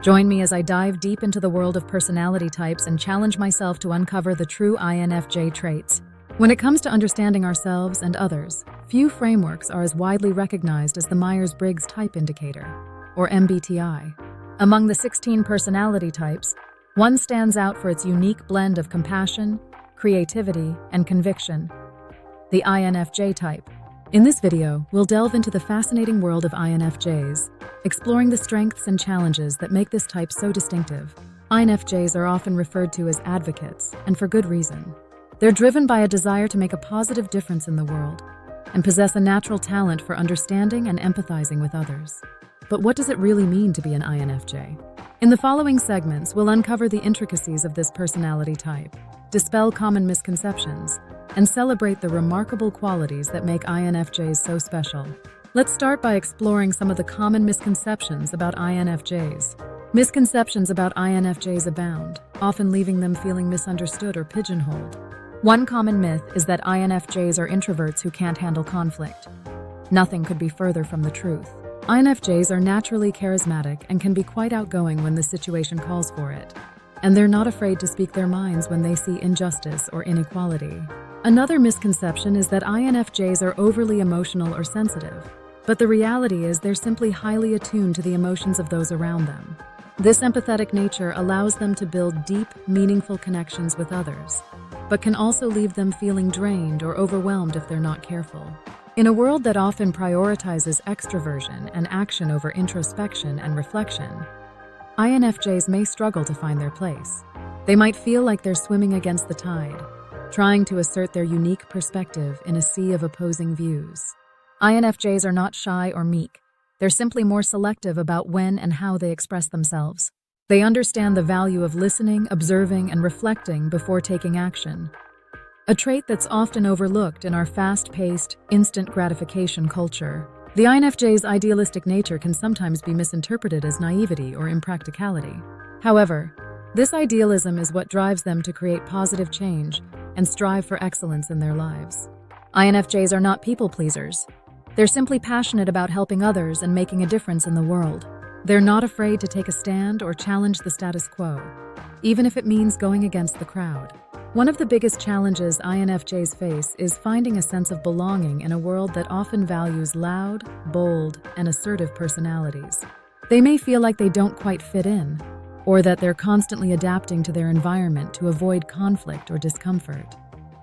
Join me as I dive deep into the world of personality types and challenge myself to uncover the true INFJ traits. When it comes to understanding ourselves and others, few frameworks are as widely recognized as the Myers-Briggs Type Indicator, or MBTI. Among the 16 personality types, one stands out for its unique blend of compassion, creativity, and conviction: the INFJ type. In this video, we'll delve into the fascinating world of INFJs, exploring the strengths and challenges that make this type so distinctive. INFJs are often referred to as advocates, and for good reason. They're driven by a desire to make a positive difference in the world, and possess a natural talent for understanding and empathizing with others. But what does it really mean to be an INFJ? In the following segments, we'll uncover the intricacies of this personality type, dispel common misconceptions, and celebrate the remarkable qualities that make INFJs so special. Let's start by exploring some of the common misconceptions about INFJs. Misconceptions about INFJs abound, often leaving them feeling misunderstood or pigeonholed. One common myth is that INFJs are introverts who can't handle conflict. Nothing could be further from the truth. INFJs are naturally charismatic and can be quite outgoing when the situation calls for it. And they're not afraid to speak their minds when they see injustice or inequality. Another misconception is that INFJs are overly emotional or sensitive, but the reality is they're simply highly attuned to the emotions of those around them. This empathetic nature allows them to build deep, meaningful connections with others, but can also leave them feeling drained or overwhelmed if they're not careful. In a world that often prioritizes extroversion and action over introspection and reflection, INFJs may struggle to find their place. They might feel like they're swimming against the tide, trying to assert their unique perspective in a sea of opposing views. INFJs are not shy or meek. They're simply more selective about when and how they express themselves. They understand the value of listening, observing, and reflecting before taking action, a trait that's often overlooked in our fast-paced, instant gratification culture. The INFJ's idealistic nature can sometimes be misinterpreted as naivety or impracticality. However, this idealism is what drives them to create positive change and strive for excellence in their lives. INFJs are not people pleasers. They're simply passionate about helping others and making a difference in the world. They're not afraid to take a stand or challenge the status quo, even if it means going against the crowd. One of the biggest challenges INFJs face is finding a sense of belonging in a world that often values loud, bold, and assertive personalities. They may feel like they don't quite fit in, or that they're constantly adapting to their environment to avoid conflict or discomfort.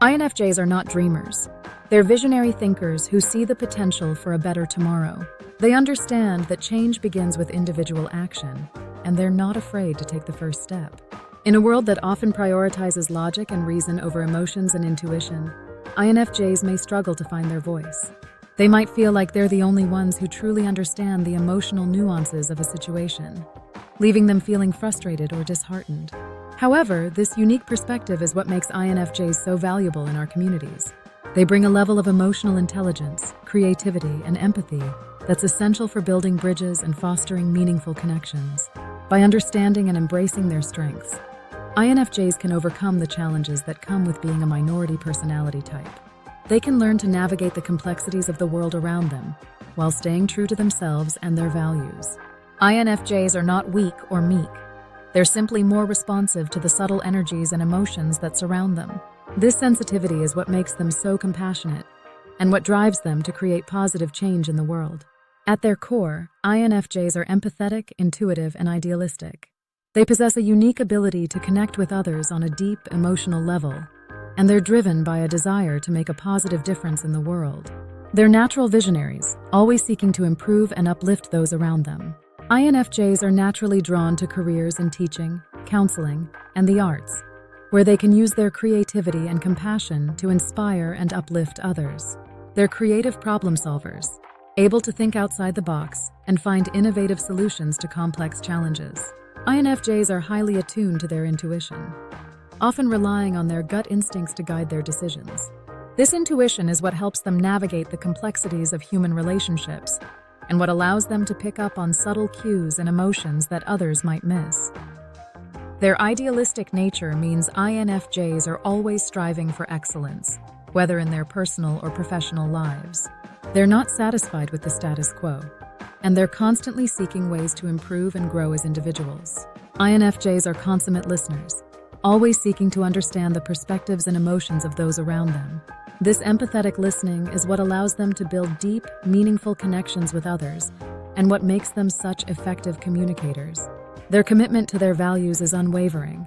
INFJs are not dreamers. They're visionary thinkers who see the potential for a better tomorrow. They understand that change begins with individual action, and they're not afraid to take the first step. In a world that often prioritizes logic and reason over emotions and intuition, INFJs may struggle to find their voice. They might feel like they're the only ones who truly understand the emotional nuances of a situation, leaving them feeling frustrated or disheartened. However, this unique perspective is what makes INFJs so valuable in our communities. They bring a level of emotional intelligence, creativity, and empathy that's essential for building bridges and fostering meaningful connections. By understanding and embracing their strengths, INFJs can overcome the challenges that come with being a minority personality type. They can learn to navigate the complexities of the world around them while staying true to themselves and their values. INFJs are not weak or meek. They're simply more responsive to the subtle energies and emotions that surround them. This sensitivity is what makes them so compassionate and what drives them to create positive change in the world. At their core, INFJs are empathetic, intuitive, and idealistic. They possess a unique ability to connect with others on a deep, emotional level, and they're driven by a desire to make a positive difference in the world. They're natural visionaries, always seeking to improve and uplift those around them. INFJs are naturally drawn to careers in teaching, counseling, and the arts, where they can use their creativity and compassion to inspire and uplift others. They're creative problem solvers, able to think outside the box and find innovative solutions to complex challenges. INFJs are highly attuned to their intuition, often relying on their gut instincts to guide their decisions. This intuition is what helps them navigate the complexities of human relationships and what allows them to pick up on subtle cues and emotions that others might miss. Their idealistic nature means INFJs are always striving for excellence, whether in their personal or professional lives. They're not satisfied with the status quo, and they're constantly seeking ways to improve and grow as individuals. INFJs are consummate listeners, always seeking to understand the perspectives and emotions of those around them. This empathetic listening is what allows them to build deep, meaningful connections with others, and what makes them such effective communicators. Their commitment to their values is unwavering,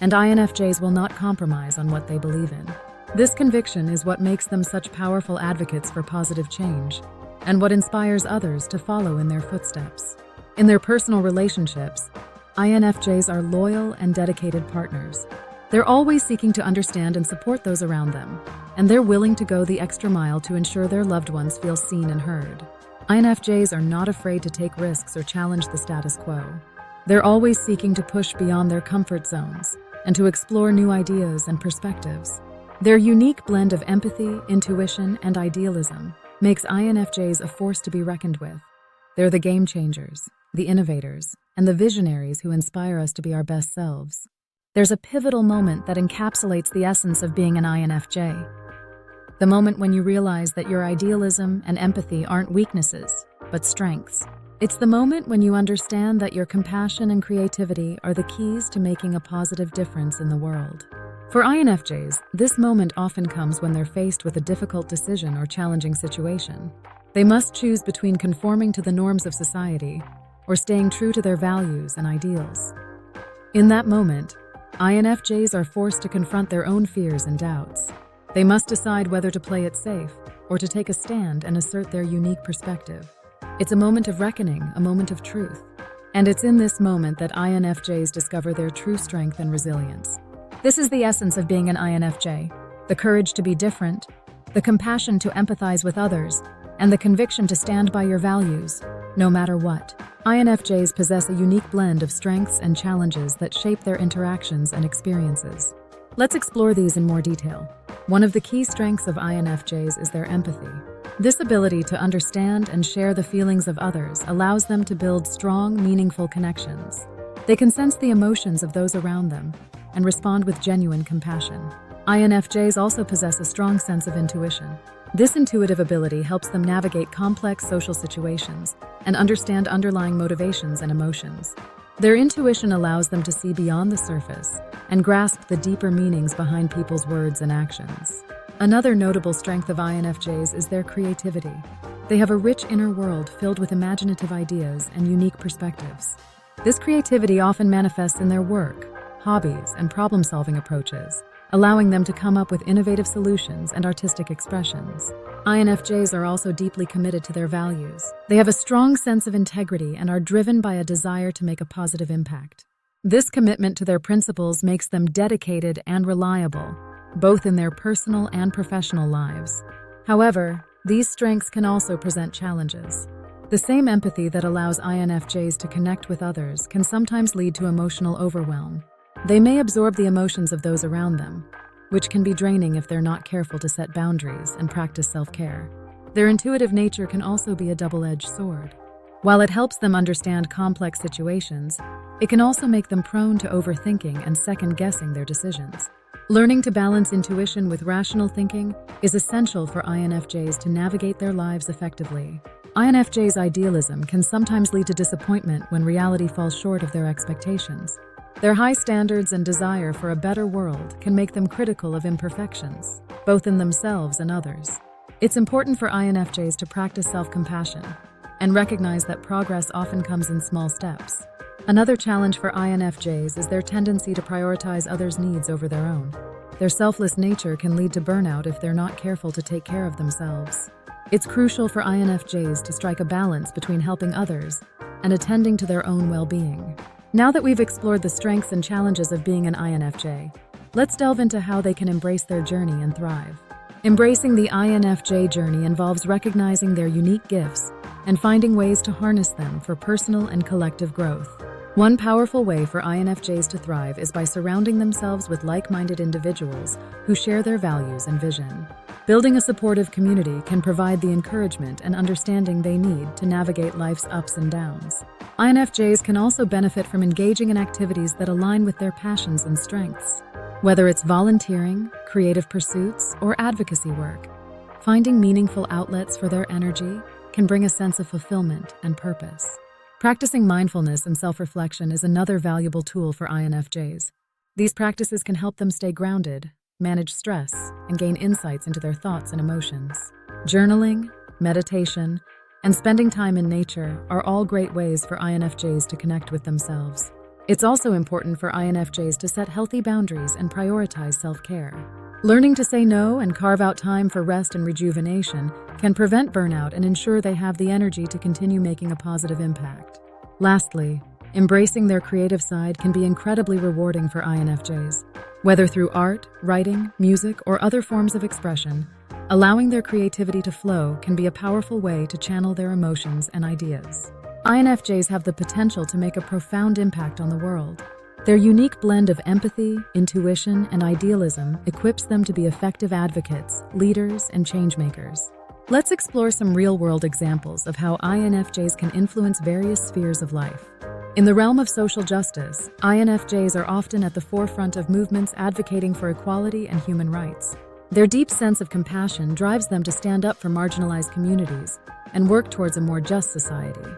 and INFJs will not compromise on what they believe in. This conviction is what makes them such powerful advocates for positive change, and what inspires others to follow in their footsteps. In their personal relationships, INFJs are loyal and dedicated partners. They're always seeking to understand and support those around them, and they're willing to go the extra mile to ensure their loved ones feel seen and heard. INFJs are not afraid to take risks or challenge the status quo. They're always seeking to push beyond their comfort zones and to explore new ideas and perspectives. Their unique blend of empathy, intuition, and idealism makes INFJs a force to be reckoned with. They're the game changers, the innovators, and the visionaries who inspire us to be our best selves. There's a pivotal moment that encapsulates the essence of being an INFJ. The moment when you realize that your idealism and empathy aren't weaknesses, but strengths. It's the moment when you understand that your compassion and creativity are the keys to making a positive difference in the world. For INFJs, this moment often comes when they're faced with a difficult decision or challenging situation. They must choose between conforming to the norms of society or staying true to their values and ideals. In that moment, INFJs are forced to confront their own fears and doubts. They must decide whether to play it safe or to take a stand and assert their unique perspective. It's a moment of reckoning, a moment of truth. And it's in this moment that INFJs discover their true strength and resilience. This is the essence of being an INFJ: the courage to be different, the compassion to empathize with others, and the conviction to stand by your values, no matter what. INFJs possess a unique blend of strengths and challenges that shape their interactions and experiences. Let's explore these in more detail. One of the key strengths of INFJs is their empathy. This ability to understand and share the feelings of others allows them to build strong, meaningful connections. They can sense the emotions of those around them and respond with genuine compassion. INFJs also possess a strong sense of intuition. This intuitive ability helps them navigate complex social situations and understand underlying motivations and emotions. Their intuition allows them to see beyond the surface and grasp the deeper meanings behind people's words and actions. Another notable strength of INFJs is their creativity. They have a rich inner world filled with imaginative ideas and unique perspectives. This creativity often manifests in their work, hobbies, and problem-solving approaches, allowing them to come up with innovative solutions and artistic expressions. INFJs are also deeply committed to their values. They have a strong sense of integrity and are driven by a desire to make a positive impact. This commitment to their principles makes them dedicated and reliable, both in their personal and professional lives. However, these strengths can also present challenges. The same empathy that allows INFJs to connect with others can sometimes lead to emotional overwhelm. They may absorb the emotions of those around them, which can be draining if they're not careful to set boundaries and practice self-care. Their intuitive nature can also be a double-edged sword. While it helps them understand complex situations, it can also make them prone to overthinking and second-guessing their decisions. Learning to balance intuition with rational thinking is essential for INFJs to navigate their lives effectively. INFJs' idealism can sometimes lead to disappointment when reality falls short of their expectations. Their high standards and desire for a better world can make them critical of imperfections, both in themselves and others. It's important for INFJs to practice self-compassion and recognize that progress often comes in small steps. Another challenge for INFJs is their tendency to prioritize others' needs over their own. Their selfless nature can lead to burnout if they're not careful to take care of themselves. It's crucial for INFJs to strike a balance between helping others and attending to their own well-being. Now that we've explored the strengths and challenges of being an INFJ, let's delve into how they can embrace their journey and thrive. Embracing the INFJ journey involves recognizing their unique gifts and finding ways to harness them for personal and collective growth. One powerful way for INFJs to thrive is by surrounding themselves with like-minded individuals who share their values and vision. Building a supportive community can provide the encouragement and understanding they need to navigate life's ups and downs. INFJs can also benefit from engaging in activities that align with their passions and strengths. Whether it's volunteering, creative pursuits, or advocacy work, finding meaningful outlets for their energy can bring a sense of fulfillment and purpose. Practicing mindfulness and self-reflection is another valuable tool for INFJs. These practices can help them stay grounded, manage stress, and gain insights into their thoughts and emotions. Journaling, meditation, and spending time in nature are all great ways for INFJs to connect with themselves. It's also important for INFJs to set healthy boundaries and prioritize self-care. Learning to say no and carve out time for rest and rejuvenation can prevent burnout and ensure they have the energy to continue making a positive impact. Lastly, embracing their creative side can be incredibly rewarding for INFJs. Whether through art, writing, music, or other forms of expression, allowing their creativity to flow can be a powerful way to channel their emotions and ideas. INFJs have the potential to make a profound impact on the world. Their unique blend of empathy, intuition, and idealism equips them to be effective advocates, leaders, and changemakers. Let's explore some real-world examples of how INFJs can influence various spheres of life. In the realm of social justice, INFJs are often at the forefront of movements advocating for equality and human rights. Their deep sense of compassion drives them to stand up for marginalized communities and work towards a more just society.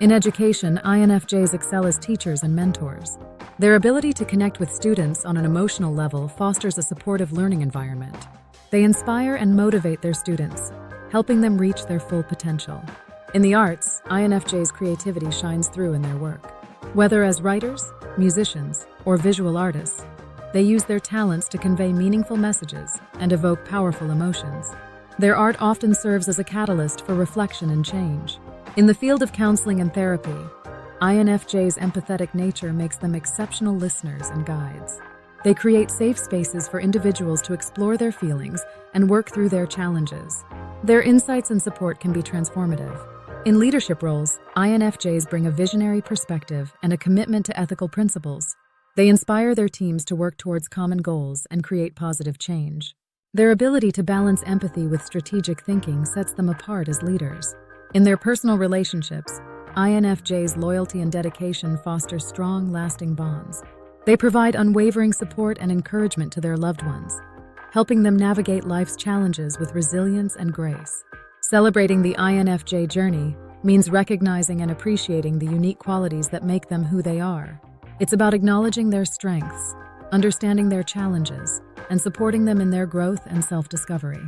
In education, INFJs excel as teachers and mentors. Their ability to connect with students on an emotional level fosters a supportive learning environment. They inspire and motivate their students, helping them reach their full potential. In the arts, INFJs' creativity shines through in their work. Whether as writers, musicians, or visual artists, they use their talents to convey meaningful messages and evoke powerful emotions. Their art often serves as a catalyst for reflection and change. In the field of counseling and therapy, INFJs' empathetic nature makes them exceptional listeners and guides. They create safe spaces for individuals to explore their feelings and work through their challenges. Their insights and support can be transformative. In leadership roles, INFJs bring a visionary perspective and a commitment to ethical principles. They inspire their teams to work towards common goals and create positive change. Their ability to balance empathy with strategic thinking sets them apart as leaders. In their personal relationships, INFJs' loyalty and dedication foster strong, lasting bonds. They provide unwavering support and encouragement to their loved ones, helping them navigate life's challenges with resilience and grace. Celebrating the INFJ journey means recognizing and appreciating the unique qualities that make them who they are. It's about acknowledging their strengths, understanding their challenges, and supporting them in their growth and self-discovery.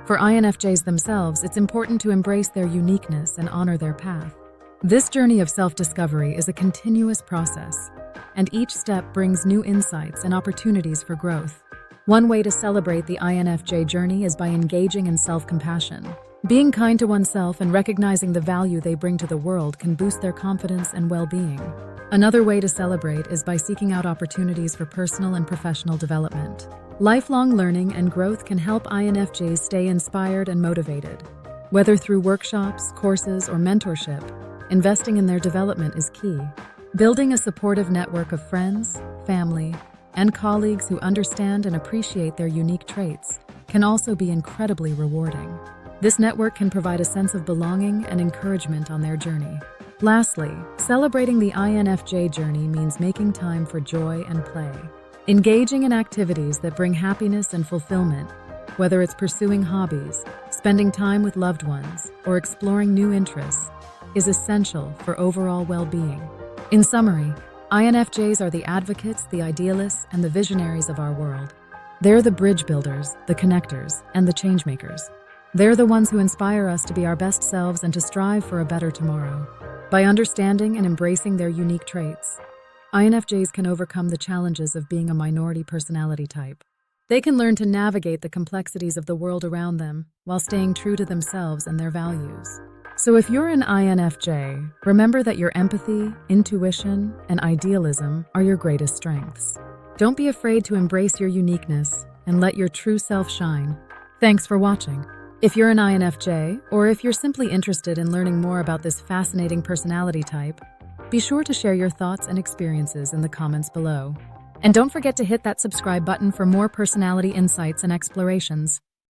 For INFJs themselves, it's important to embrace their uniqueness and honor their path. This journey of self-discovery is a continuous process, and each step brings new insights and opportunities for growth. One way to celebrate the INFJ journey is by engaging in self-compassion. Being kind to oneself and recognizing the value they bring to the world can boost their confidence and well-being. Another way to celebrate is by seeking out opportunities for personal and professional development. Lifelong learning and growth can help INFJs stay inspired and motivated. Whether through workshops, courses, or mentorship, investing in their development is key. Building a supportive network of friends, family, and colleagues who understand and appreciate their unique traits can also be incredibly rewarding. This network can provide a sense of belonging and encouragement on their journey. Lastly, celebrating the INFJ journey means making time for joy and play. Engaging in activities that bring happiness and fulfillment, whether it's pursuing hobbies, spending time with loved ones, or exploring new interests, is essential for overall well-being. In summary, INFJs are the advocates, the idealists, and the visionaries of our world. They're the bridge builders, the connectors, and the changemakers. They're the ones who inspire us to be our best selves and to strive for a better tomorrow. By understanding and embracing their unique traits, INFJs can overcome the challenges of being a minority personality type. They can learn to navigate the complexities of the world around them while staying true to themselves and their values. So if you're an INFJ, remember that your empathy, intuition, and idealism are your greatest strengths. Don't be afraid to embrace your uniqueness and let your true self shine. Thanks for watching. If you're an INFJ, or if you're simply interested in learning more about this fascinating personality type, be sure to share your thoughts and experiences in the comments below. And don't forget to hit that subscribe button for more personality insights and explorations.